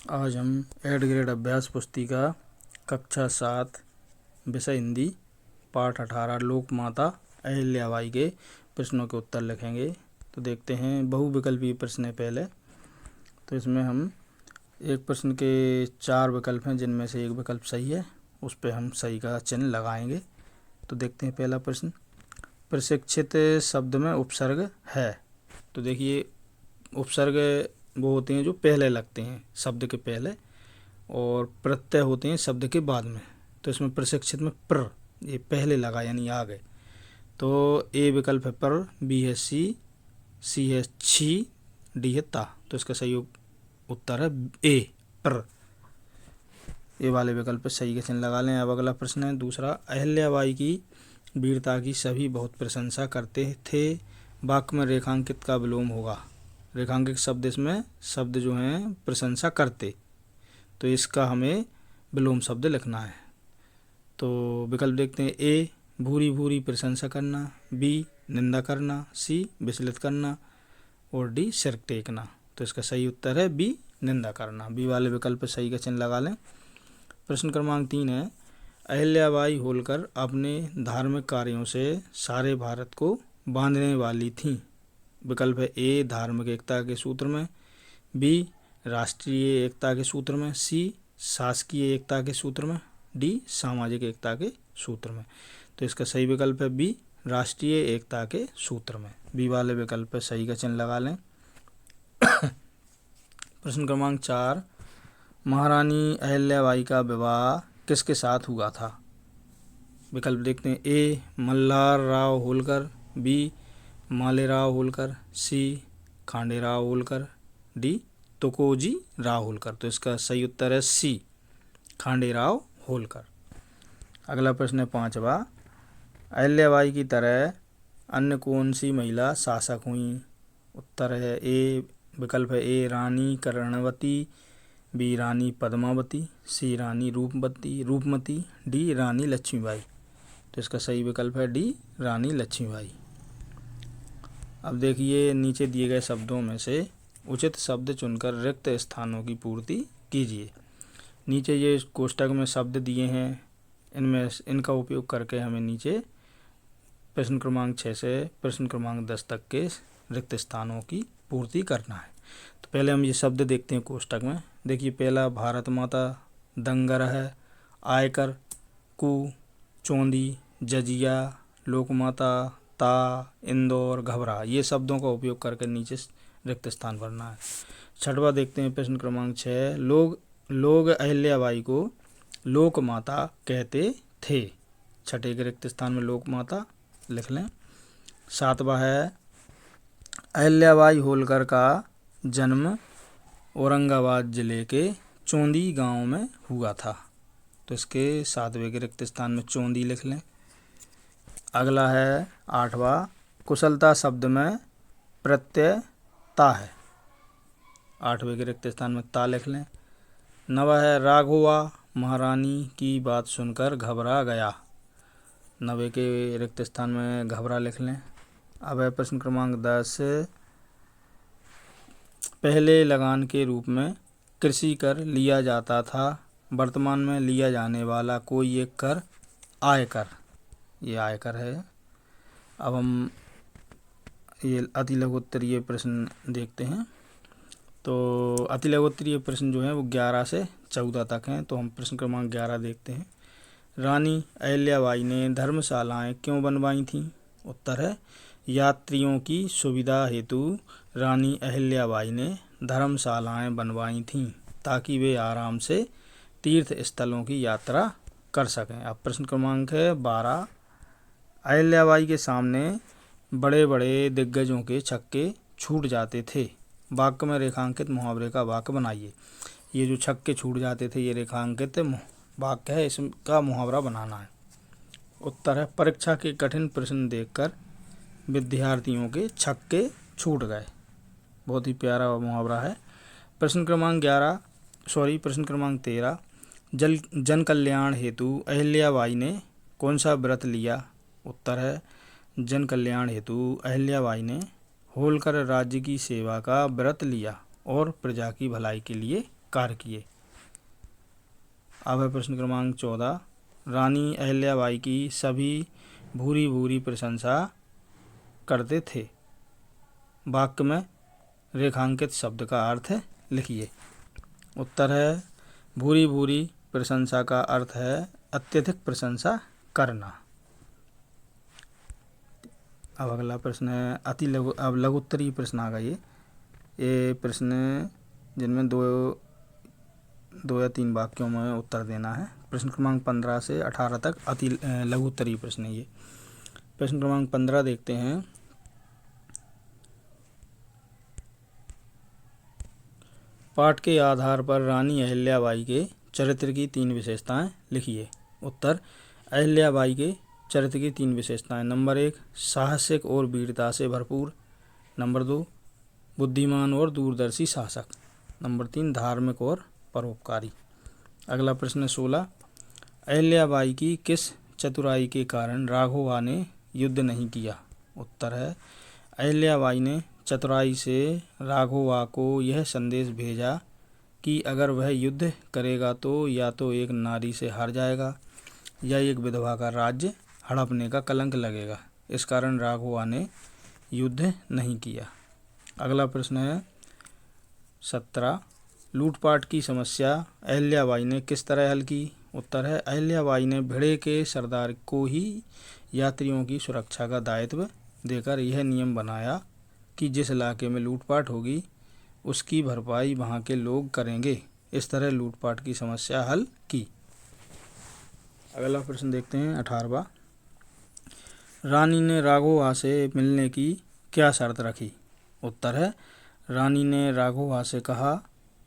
आज हम 8 ग्रेड अभ्यास पुस्तिका कक्षा 7 विषय हिंदी पाठ 18 लोक माता अहिल्याबाई के प्रश्नों के उत्तर लिखेंगे। तो देखते हैं, बहुविकल्पीय प्रश्न है पहले। तो इसमें हम एक प्रश्न के 4 विकल्प हैं, जिनमें से एक विकल्प सही है, उस पर हम सही का चिन्ह लगाएंगे। तो देखते हैं पहला प्रश्न, प्रशिक्षित शब्द में उपसर्ग है। तो देखिए, उपसर्ग वो होते हैं जो पहले लगते हैं शब्द के पहले, और प्रत्यय होते हैं शब्द के बाद में। तो इसमें प्रशिक्षित में प्र ये पहले लगा यानी आ गए। तो ए विकल्प है पर, बी है सी है छी, डी है ता। तो इसका सही उत्तर है ए प्र। ए वाले विकल्प पर सही का चिन्ह लगा लें। अब अगला प्रश्न है दूसरा, अहिल्याबाई की वीरता की सभी बहुत प्रशंसा करते थे, वाक्य में रेखांकित का विलोम होगा। रेखांकित शब्द इसमें शब्द जो हैं प्रशंसा करते, तो इसका हमें विलोम शब्द लिखना है। तो विकल्प देखते हैं, ए भूरी भूरी प्रशंसा करना, बी निंदा करना, सी विचलित करना, और डी सिर टेकना। तो इसका सही उत्तर है बी निंदा करना। बी वाले विकल्प पर सही का चिन्ह लगा लें। प्रश्न क्रमांक 3 है, अहिल्याबाई होलकर अपने धार्मिक कार्यों से सारे भारत को बांधने वाली थीं। विकल्प है ए धार्मिक एकता के सूत्र में, बी राष्ट्रीय एकता के सूत्र में, सी शासकीय एकता के सूत्र में, डी सामाजिक एकता के सूत्र में। तो इसका सही विकल्प है बी राष्ट्रीय एकता के सूत्र में। बी वाले विकल्प पर सही का चिन्ह लगा लें। प्रश्न क्रमांक 4, महारानी अहिल्याबाई का विवाह किसके साथ हुआ था। विकल्प देखते हैं, ए मल्हार राव होलकर, बी मालेराव होलकर, सी खांडेराव होलकर, डी तुकोजी राव होलकर। तो इसका सही उत्तर है सी खांडेराव होलकर। अगला प्रश्न है 5वां, अहिल्याबाई की तरह अन्य कौन सी महिला शासक हुई। उत्तर है ए विकल्प है ए रानी कर्णवती, बी रानी पद्मावती, सी रानी रूपमती, डी रानी लक्ष्मीबाई। तो इसका सही विकल्प है डी रानी लक्ष्मीबाई। अब देखिए, नीचे दिए गए शब्दों में से उचित शब्द चुनकर रिक्त स्थानों की पूर्ति कीजिए। नीचे ये कोष्टक में शब्द दिए हैं, इनका उपयोग करके हमें नीचे प्रश्न क्रमांक 6 से प्रश्न क्रमांक 10 तक के रिक्त स्थानों की पूर्ति करना है। तो पहले हम ये शब्द देखते हैं कोष्टक में। देखिए, पहला भारत माता, दंगर है, आयकर, कु, चौंदी, जजिया, लोकमाता, ता, इंदौर, घबरा, ये शब्दों का उपयोग करके नीचे रिक्त स्थान भरना है। 6वां देखते हैं प्रश्न क्रमांक 6, लोग अहिल्याबाई को लोक माता कहते थे। 6 के रिक्त स्थान में लोक माता लिख लें। 7वां है, अहिल्याबाई होलकर का जन्म औरंगाबाद जिले के चौंदी गांव में हुआ था। तो इसके 7वें के रिक्त स्थान में चौंदी लिख लें। अगला है 8वां, कुशलता शब्द में प्रत्यय ता है। 8वें के रिक्त स्थान में ता लिख लें। 9वां है, राघवा महारानी की बात सुनकर घबरा गया। 9वें के रिक्त स्थान में घबरा लिख लें। अब है प्रश्न क्रमांक 10, पहले लगान के रूप में कृषि कर लिया जाता था, वर्तमान में लिया जाने वाला कोई एक कर आयकर। ये आयकर है। अब हम ये अति लघुत्तरीय प्रश्न देखते हैं। तो अति लघुत्तरीय प्रश्न जो है वो 11 से 14 तक हैं। तो हम प्रश्न क्रमांक 11 देखते हैं, रानी अहिल्याबाई ने धर्मशालाएं क्यों बनवाई थीं। उत्तर है, यात्रियों की सुविधा हेतु रानी अहिल्याबाई ने धर्मशालाएं बनवाई थीं, ताकि वे आराम से तीर्थ स्थलों की यात्रा कर सकें। अब प्रश्न क्रमांक है 12, अहिल्याबाई के सामने बड़े बड़े दिग्गजों के छक्के छूट जाते थे, वाक्य में रेखांकित मुहावरे का वाक्य बनाइए। ये जो छक्के छूट जाते थे ये रेखांकित वाक्य है, इसका मुहावरा बनाना है। उत्तर है, परीक्षा के कठिन प्रश्न देखकर विद्यार्थियों के छक्के छूट गए। बहुत ही प्यारा मुहावरा है। प्रश्न क्रमांक 13, जन कल्याण हेतु अहिल्याबाई ने कौन सा व्रत लिया। उत्तर है, जन कल्याण हेतु अहिल्याबाई ने होलकर राज्य की सेवा का व्रत लिया और प्रजा की भलाई के लिए कार्य किए। अब है प्रश्न क्रमांक 14। रानी अहिल्याबाई की सभी भूरी भूरी प्रशंसा करते थे। वाक्य में रेखांकित शब्द का अर्थ लिखिए। उत्तर है भूरी भूरी प्रशंसा का अर्थ है अत्यधिक प्रशंसा करना। अब अगला प्रश्न है अति लघु, अब लघुत्तरीय प्रश्न आ गए। ये प्रश्न जिनमें दो या तीन वाक्यों में उत्तर देना है। प्रश्न क्रमांक 15 से 18 तक अति लघुत्तरीय प्रश्न है ये। प्रश्न क्रमांक 15 देखते हैं। पाठ के आधार पर रानी अहिल्याबाई के चरित्र की 3 विशेषताएं लिखिए। उत्तर अहिल्याबाई के चरित्र की 3 विशेषताएं। नंबर 1 साहसिक और वीरता से भरपूर। नंबर 2 बुद्धिमान और दूरदर्शी शासक। नंबर 3 धार्मिक और परोपकारी। अगला प्रश्न 16। अहिल्याबाई की किस चतुराई के कारण राघोबा ने युद्ध नहीं किया। उत्तर है अहिल्याबाई ने चतुराई से राघोबा को यह संदेश भेजा कि अगर वह युद्ध करेगा तो या तो एक नारी से हार जाएगा या एक विधवा का राज्य हड़पने का कलंक लगेगा। इस कारण राघोबा ने युद्ध नहीं किया। अगला प्रश्न है 17। लूटपाट की समस्या अहिल्याबाई ने किस तरह हल की। उत्तर है अहिल्याबाई ने भिड़े के सरदार को ही यात्रियों की सुरक्षा का दायित्व देकर यह नियम बनाया कि जिस इलाके में लूटपाट होगी उसकी भरपाई वहाँ के लोग करेंगे। इस तरह लूटपाट की समस्या हल की। अगला प्रश्न देखते हैं 18वां। रानी ने राघोबा से मिलने की क्या शर्त रखी। उत्तर है रानी ने राघोबा से कहा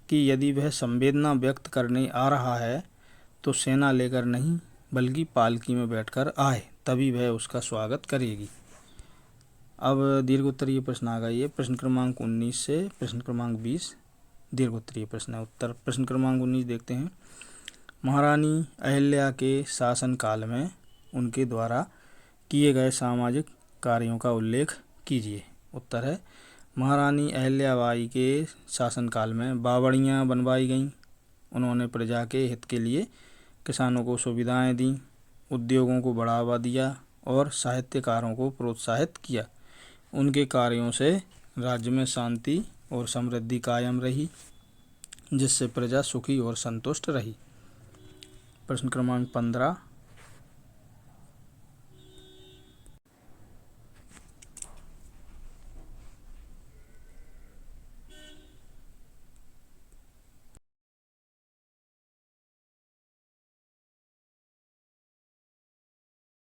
कि यदि वह संवेदना व्यक्त करने आ रहा है तो सेना लेकर नहीं बल्कि पालकी में बैठकर आए, तभी वह उसका स्वागत करेगी। अब दीर्घोत्तरीय प्रश्न आ गई है। प्रश्न क्रमांक 19 से प्रश्न क्रमांक 20 दीर्घोत्तरीय प्रश्न है। उत्तर प्रश्न क्रमांक 19 देखते हैं। महारानी अहिल्या के शासनकाल में उनके द्वारा किए गए सामाजिक कार्यों का उल्लेख कीजिए। उत्तर है महारानी अहिल्याबाई के शासनकाल में बावड़ियाँ बनवाई गईं। उन्होंने प्रजा के हित के लिए किसानों को सुविधाएं दी, उद्योगों को बढ़ावा दिया और साहित्यकारों को प्रोत्साहित किया। उनके कार्यों से राज्य में शांति और समृद्धि कायम रही, जिससे प्रजा सुखी और संतुष्ट रही। प्रश्न क्रमांक 15।